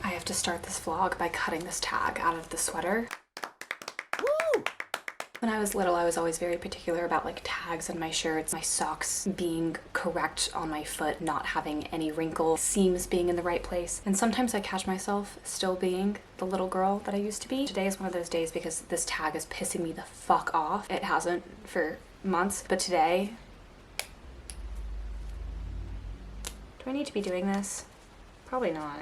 I have to start this vlog by cutting this tag out of the sweater. Woo! When I was little, I was always very particular about like tags on my shirts, my socks being correct on my foot, not having any wrinkle, seams being in the right place. And sometimes I catch myself still being the little girl that I used to be. Today is one of those days because this tag is pissing me the fuck off. It hasn't for months, but today... Do I need to be doing this? Probably not.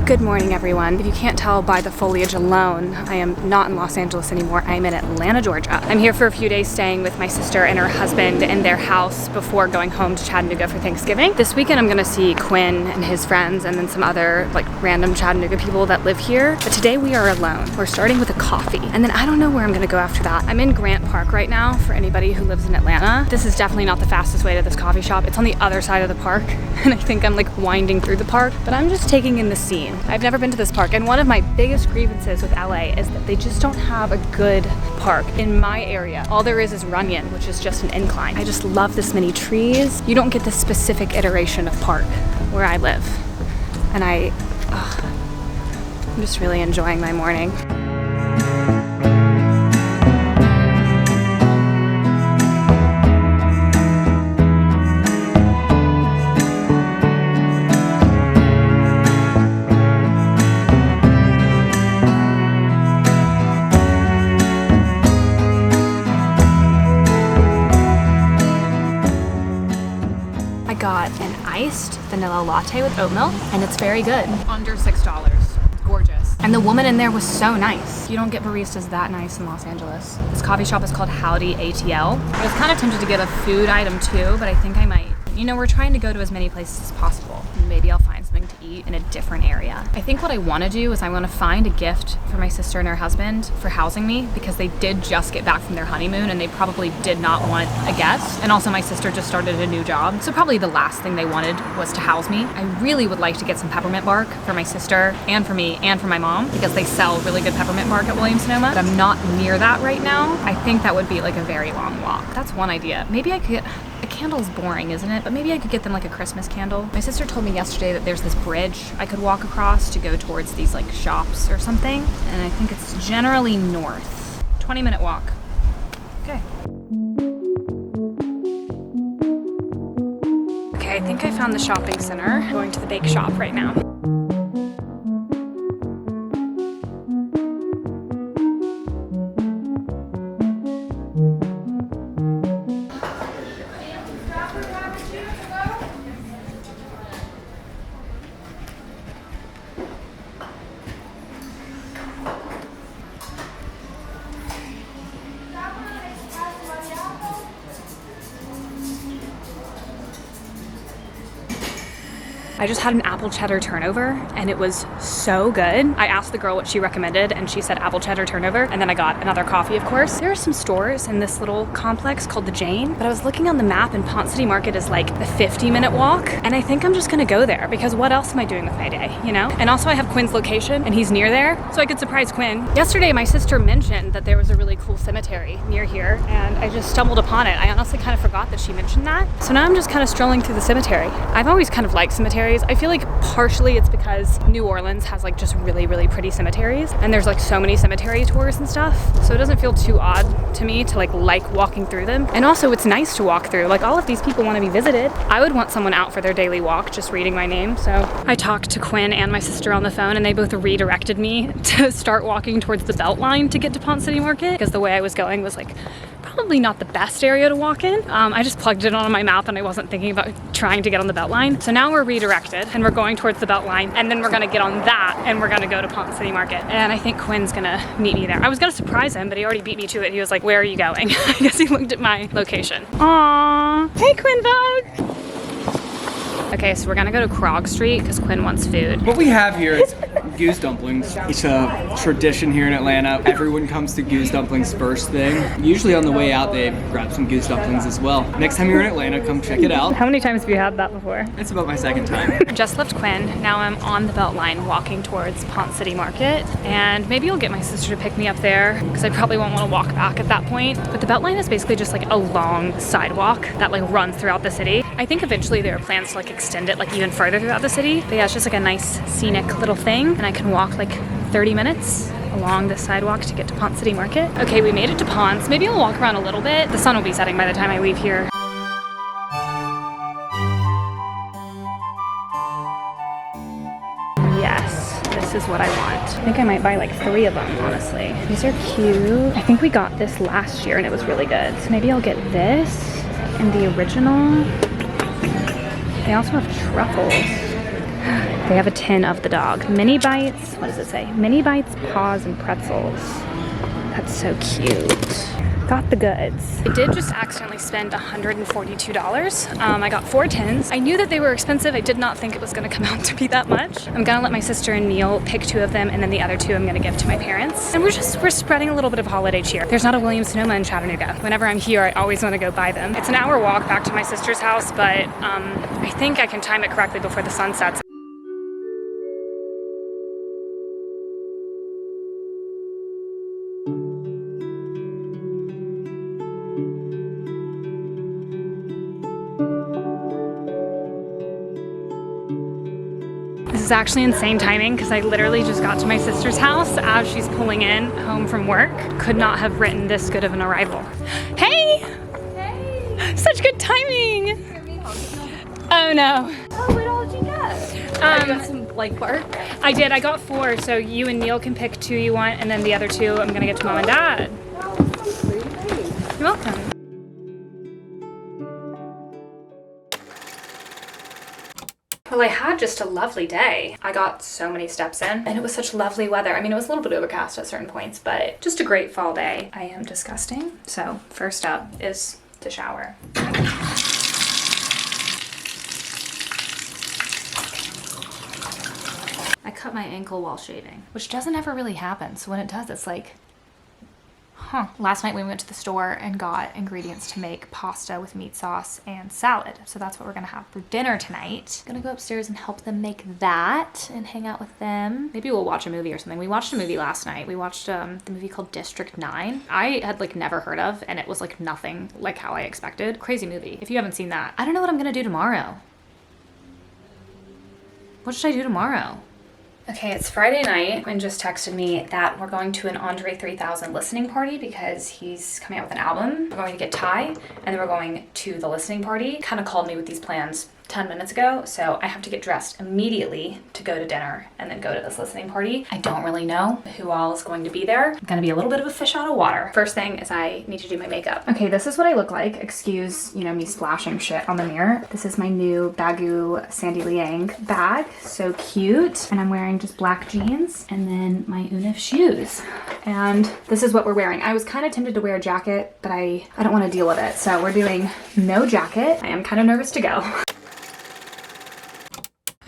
Good morning, everyone. If you can't tell by the foliage alone, I am not in Los Angeles anymore. I'm in Atlanta, Georgia. I'm here for a few days staying with my sister and her husband in their house before going home to Chattanooga for Thanksgiving. This weekend I'm gonna see Quinn and his friends and then some other like random Chattanooga people that live here. But today we are alone. We're starting with a coffee. And then I don't know where I'm gonna go after that. I'm in Grant Park right now for anybody who lives in Atlanta. This is definitely not the fastest way to this coffee shop. It's on the other side of the park. And I think I'm like winding through the park, but I'm just taking in the scene. I've never been to this park, and one of my biggest grievances with LA is that they just don't have a good park in my area. All there is Runyon, which is just an incline. I just love this many trees. You don't get this specific iteration of park where I live. And I'm just really enjoying my morning. Got an iced vanilla latte with oat milk, and it's very good. Under $6. Gorgeous. And the woman in there was so nice. You don't get baristas that nice in Los Angeles. This coffee shop is called Howdy ATL. I was kind of tempted to get a food item too, but I think I might. You know, we're trying to go to as many places as possible. Maybe I'll find something to eat in a different area. I think what I want to do is I want to find a gift for my sister and her husband for housing me, because they did just get back from their honeymoon and they probably did not want a guest. And also my sister just started a new job, so probably the last thing they wanted was to house me. I really would like to get some peppermint bark for my sister and for me and for my mom, because they sell really good peppermint bark at Williams-Sonoma, but I'm not near that right now. I think that would be like a very long walk. That's one idea. Maybe I could get... A candle is boring, isn't it? But maybe I could get them like a Christmas candle. My sister told me yesterday that there's this bridge I could walk across to go towards these like shops or something. And I think it's generally north. 20-minute walk. Okay. Okay, I think I found the shopping center. I'm going to the bake shop right now. I just had an apple cheddar turnover and it was so good. I asked the girl what she recommended and she said apple cheddar turnover, and then I got another coffee, of course. There are some stores in this little complex called the Jane, but I was looking on the map and Ponce City Market is like a 50-minute walk, and I think I'm just gonna go there because what else am I doing with my day, you know? And also I have Quinn's location and he's near there, so I could surprise Quinn. Yesterday my sister mentioned that there was a really cool cemetery near here and I just stumbled upon it. I honestly kind of forgot that she mentioned that. So now I'm just kind of strolling through the cemetery. I've always kind of liked cemeteries. I feel like partially it's because New Orleans has like just really, really pretty cemeteries, and there's like so many cemetery tours and stuff, so it doesn't feel too odd to me to like walking through them. And also it's nice to walk through. Like all of these people want to be visited. I would want someone out for their daily walk just reading my name. So I talked to Quinn and my sister on the phone and they both redirected me to start walking towards the Beltline to get to Ponce City Market, because the way I was going was like probably not the best area to walk in. I just plugged it on my map and I wasn't thinking about trying to get on the Beltline. So now we're redirected and we're going towards the Beltline, and then we're gonna get on that and we're gonna go to Ponce City Market. And I think Quinn's gonna meet me there. I was gonna surprise him, but he already beat me to it. He was like, where are you going? I guess he looked at my location. Aww. Hey, Quinn Bug. Okay, so we're gonna go to Krog Street because Quinn wants food. What we have here is goose dumplings. It's a tradition here in Atlanta. Everyone comes to goose dumplings first thing. Usually on the way out, they grab some goose dumplings as well. Next time you're in Atlanta, come check it out. How many times have you had that before? It's about my second time. Just left Quinn. Now I'm on the Beltline walking towards Pont City Market, and maybe I'll get my sister to pick me up there because I probably won't want to walk back at that point. But the Beltline is basically just like a long sidewalk that like runs throughout the city. I think eventually there are plans to like extend it like even further throughout the city. But yeah, it's just like a nice scenic little thing, and I can walk like 30 minutes along the sidewalk to get to Pont City Market. Okay, we made it to Ponce. Maybe I'll walk around a little bit. The sun will be setting by the time I leave here. Yes, this is what I want. I think I might buy like 3 of them, honestly. These are cute. I think we got this last year and it was really good. So maybe I'll get this and the original. They also have truffles. They have a tin of the dog. Mini bites, what does it say? Mini bites, paws, and pretzels. That's so cute. Got the goods. I did just accidentally spend $142. I got 4 tins. I knew that they were expensive. I did not think it was gonna come out to be that much. I'm gonna let my sister and Neil pick 2 of them, and then the other 2 I'm gonna give to my parents. And we're spreading a little bit of holiday cheer. There's not a Williams-Sonoma in Chattanooga. Whenever I'm here, I always wanna go buy them. It's an hour walk back to my sister's house, but I think I can time it correctly before the sun sets. This is actually insane timing because I literally just got to my sister's house as she's pulling in home from work. Could not have written this good of an arrival. Hey! Hey! Such good timing! Oh no. Oh, what all did you get? You got some like bark? I did, I got 4, so you and Neil can pick 2 you want, and then the other 2 I'm gonna get to Mom and Dad. Wow, that's so sweet. Thanks. You're welcome. Well, I had just a lovely day. I got so many steps in, and it was such lovely weather. I mean, it was a little bit overcast at certain points, but just a great fall day. I am disgusting. So first up is to shower. I cut my ankle while shaving, which doesn't ever really happen. So when it does, it's like, huh. Last night we went to the store and got ingredients to make pasta with meat sauce and salad. So that's what we're gonna have for dinner tonight. Gonna go upstairs and help them make that and hang out with them. Maybe we'll watch a movie or something. We watched a movie last night. We watched the movie called District 9. I had like never heard of, and it was like nothing like how I expected. Crazy movie. If you haven't seen that, I don't know what I'm gonna do tomorrow. What should I do tomorrow? Okay, it's Friday night. Quinn just texted me that we're going to an Andre 3000 listening party because he's coming out with an album. We're going to get Thai, and then we're going to the listening party. Kind of called me with these plans 10 minutes ago, so I have to get dressed immediately to go to dinner and then go to this listening party. I don't really know who all is going to be there. I'm gonna be a little bit of a fish out of water. First thing is I need to do my makeup. Okay, this is what I look like. Excuse, you know, me splashing shit on the mirror. This is my new Baggu Sandy Liang bag. So cute. And I'm wearing just black jeans and then my Unif shoes. And this is what we're wearing. I was kind of tempted to wear a jacket, but I don't want to deal with it. So we're doing no jacket. I am kind of nervous to go.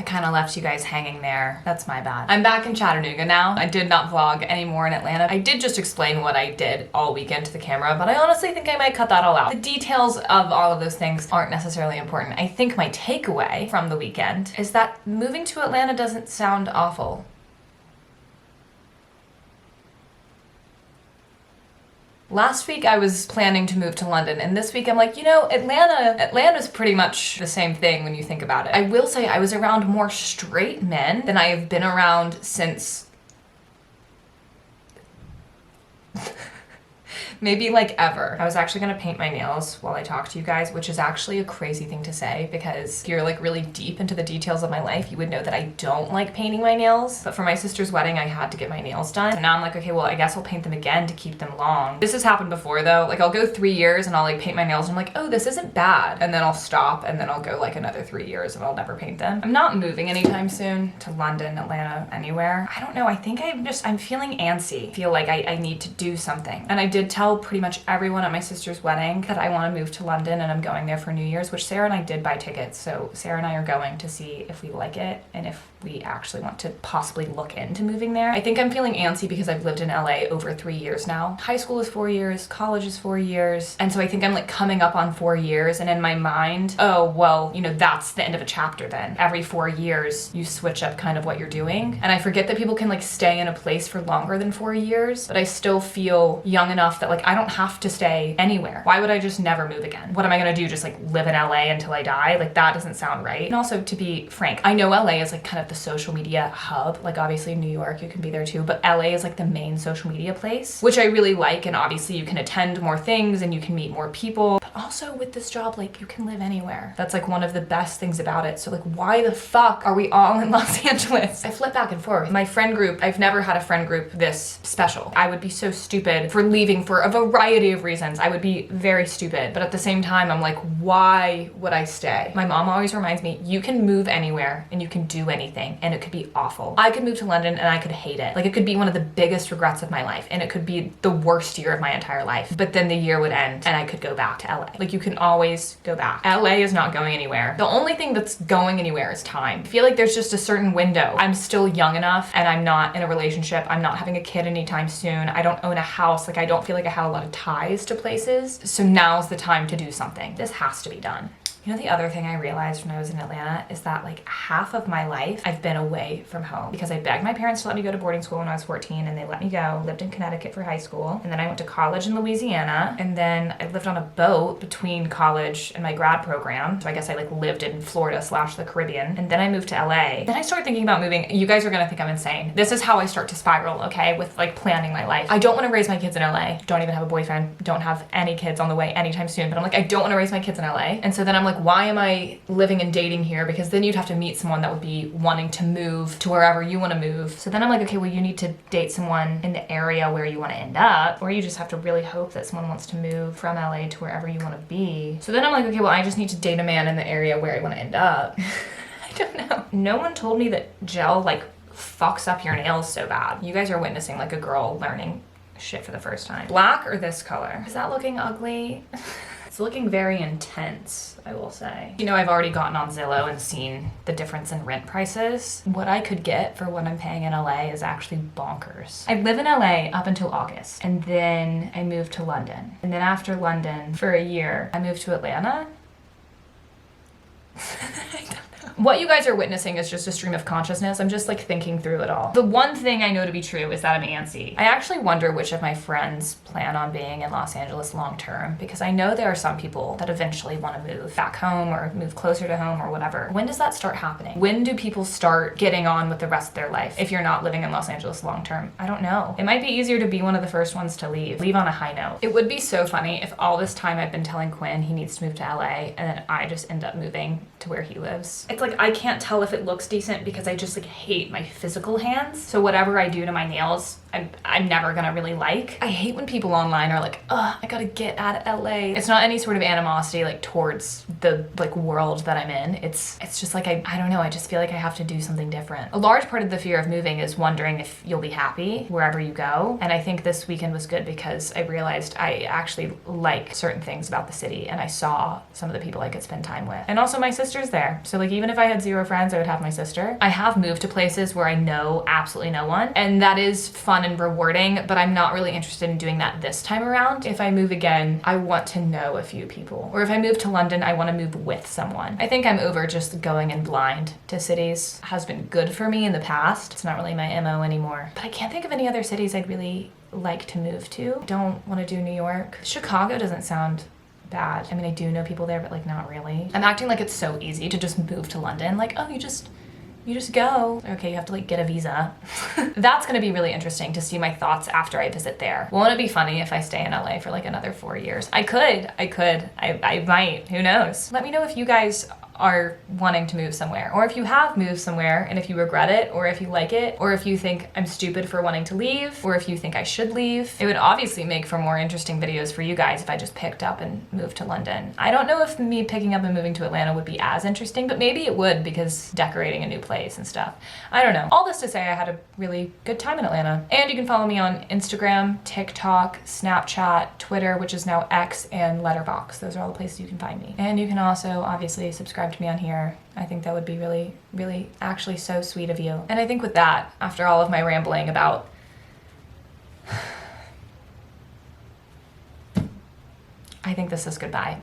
Kind of left you guys hanging there. That's my bad. I'm back in Chattanooga now. I did not vlog anymore in Atlanta. I did just explain what I did all weekend to the camera, but I honestly think I might cut that all out. The details of all of those things aren't necessarily important. I think my takeaway from the weekend is that moving to Atlanta doesn't sound awful. Last week I was planning to move to London, and this week I'm like, you know, Atlanta's pretty much the same thing when you think about it. I will say I was around more straight men than I have been around since maybe like ever. I was actually gonna paint my nails while I talk to you guys, which is actually a crazy thing to say because if you're like really deep into the details of my life, you would know that I don't like painting my nails. But for my sister's wedding, I had to get my nails done. So now I'm like, okay, well, I guess I'll paint them again to keep them long. This has happened before though. Like I'll go 3 years and I'll like paint my nails and I'm like, oh, this isn't bad. And then I'll stop and then I'll go like another 3 years and I'll never paint them. I'm not moving anytime soon to London, Atlanta, anywhere. I don't know. I think I'm feeling antsy. I feel like I need to do something. And I did tell tell pretty much everyone at my sister's wedding that I want to move to London and I'm going there for New Year's, which Sarah and I did buy tickets. So Sarah and I are going to see if we like it and if we actually want to possibly look into moving there. I think I'm feeling antsy because I've lived in LA over 3 years now. High school is 4 years, college is 4 years. And so I think I'm like coming up on 4 years, and in my mind, oh, well, you know, that's the end of a chapter then. Every 4 years you switch up kind of what you're doing. And I forget that people can like stay in a place for longer than 4 years, but I still feel young enough that like I don't have to stay anywhere. Why would I just never move again? What am I gonna do? Just like live in LA until I die? Like that doesn't sound right. And also, to be frank, I know LA is like kind of the social media hub. Like obviously New York, you can be there too, but LA is like the main social media place, which I really like. And obviously you can attend more things and you can meet more people, but also with this job, like you can live anywhere. That's like one of the best things about it. So like, why the fuck are we all in Los Angeles? I flip back and forth. My friend group, I've never had a friend group this special. I would be so stupid for leaving for a variety of reasons. I would be very stupid, but at the same time, I'm like, why would I stay? My mom always reminds me, you can move anywhere and you can do anything, and it could be awful. I could move to London and I could hate it. Like it could be one of the biggest regrets of my life, and it could be the worst year of my entire life. But then the year would end and I could go back to LA. Like you can always go back. LA is not going anywhere. The only thing that's going anywhere is time. I feel like there's just a certain window. I'm still young enough and I'm not in a relationship. I'm not having a kid anytime soon. I don't own a house. Like I don't feel like I have a lot of ties to places. So now's the time to do something. This has to be done. You know, the other thing I realized when I was in Atlanta is that like half of my life I've been away from home because I begged my parents to let me go to boarding school when I was 14 and they let me go. Lived in Connecticut for high school, and then I went to college in Louisiana, and then I lived on a boat between college and my grad program. So I guess I like lived in Florida / the Caribbean, and then I moved to LA. Then I started thinking about moving. You guys are gonna think I'm insane. This is how I start to spiral, okay, with like planning my life. I don't want to raise my kids in LA. Don't even have a boyfriend. Don't have any kids on the way anytime soon. But I'm like, I don't want to raise my kids in LA. And so then I'm like, why am I living and dating here? Because then you'd have to meet someone that would be wanting to move to wherever you want to move. So then I'm like, okay, well, you need to date someone in the area where you want to end up, or you just have to really hope that someone wants to move from LA to wherever you want to be. So then I'm like, okay, well, I just need to date a man in the area where I want to end up. I don't know. No one told me that gel like fucks up your nails so bad. You guys are witnessing like a girl learning shit for the first time. Black or this color? Is that looking ugly? It's looking very intense, I will say. You know, I've already gotten on Zillow and seen the difference in rent prices. What I could get for what I'm paying in LA is actually bonkers. I live in LA up until August, and then I moved to London. And then after London, for a year, I moved to Atlanta. I don't know. What you guys are witnessing is just a stream of consciousness. I'm just like thinking through it all. The one thing I know to be true is that I'm antsy. I actually wonder which of my friends plan on being in Los Angeles long term, because I know there are some people that eventually want to move back home or move closer to home or whatever. When does that start happening? When do people start getting on with the rest of their life if you're not living in Los Angeles long term? I don't know. It might be easier to be one of the first ones to leave. Leave on a high note. It would be so funny if all this time I've been telling Quinn he needs to move to LA and then I just end up moving to where he lives. It's like I can't tell if it looks decent because I just like hate my physical hands. So whatever I do to my nails, I'm never gonna really like. I hate when people online are like, I gotta get out of LA. It's not any sort of animosity like towards the like world that I'm in. It's just like, I don't know, I just feel like I have to do something different. A large part of the fear of moving is wondering if you'll be happy wherever you go. And I think this weekend was good because I realized I actually like certain things about the city, and I saw some of the people I could spend time with. And also my sister's there. So like even if I had 0 friends, I would have my sister. I have moved to places where I know absolutely no one, and that is fun and rewarding, but I'm not really interested in doing that this time around. If I move again, I want to know a few people. Or if I move to London, I want to move with someone. I think I'm over just going in blind to cities. It has been good for me in the past. It's not really my MO anymore. But I can't think of any other cities I'd really like to move to. Don't want to do New York. Chicago doesn't sound bad. I mean, I do know people there, but like not really. I'm acting like it's so easy to just move to London. Like, oh, you just go. Okay, you have to like get a visa. That's gonna be really interesting to see my thoughts after I visit there. Won't it be funny if I stay in LA for like another 4 years? I might, who knows? Let me know if you guys are wanting to move somewhere, or if you have moved somewhere and if you regret it, or if you like it, or if you think I'm stupid for wanting to leave, or if you think I should leave. It would obviously make for more interesting videos for you guys if I just picked up and moved to London. I don't know if me picking up and moving to Atlanta would be as interesting, but maybe it would, because decorating a new place and stuff. I don't know. All this to say, I had a really good time in Atlanta. And you can follow me on Instagram, TikTok, Snapchat, Twitter, which is now X, and Letterboxd. Those are all the places you can find me. And you can also obviously subscribe to me on here. I think that would be really, really actually so sweet of you. And I think with that, after all of my rambling about I think this is goodbye.